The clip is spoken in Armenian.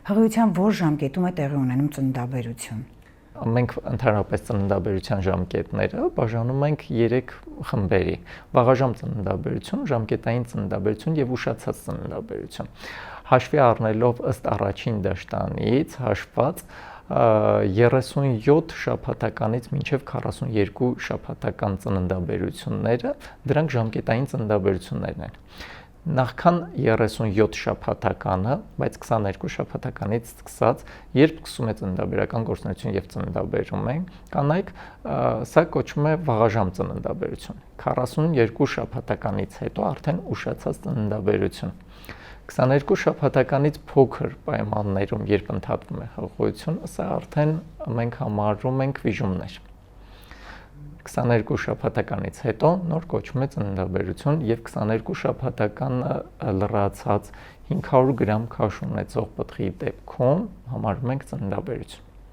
Հղիության որ ժամկետում է տեղի ունենում ծննդաբերություն։ Մենք ընդհանրապես ծննդաբերության ժամկետները բաժանում ենք 3 խմբերի՝ վաղաժամ ծննդաբերություն, ժամկետային ծննդաբերություն եւ ուշացած ծննդաբերություն։ Հաշվի առնելով ըստ առաջին դաշտանից հաշված 37 շաբաթականից մինչև 42 շաբաթական ծննդաբերությունները, դրանք ժամկետային ծննդաբերություններն են։ Նախքան 37 շաբաթականը, բայց 22 շաբաթականից սկսած, երբ սկսում է ծննդաբերական գործունեություն եւ ծննդաբերում են կանայք, սա կոչվում է վաղաժամ ծննդաբերություն։ 42 շաբաթականից հետո արդեն ուշացած ծննդաբերություն։ 22 շաբաթականից փոքր պայմաններում, երբ ընդհատվում է հղիություն, սա արդեն մենք համարում ենք վիժումներ։ 22 շաբաթականից հետո նոր կոչվում է ծննդաբերություն եւ 22 շաբաթական լրացած 500 գրամ քաշ ունեցող պտղի դեպքում համարում ենք ծննդաբերություն։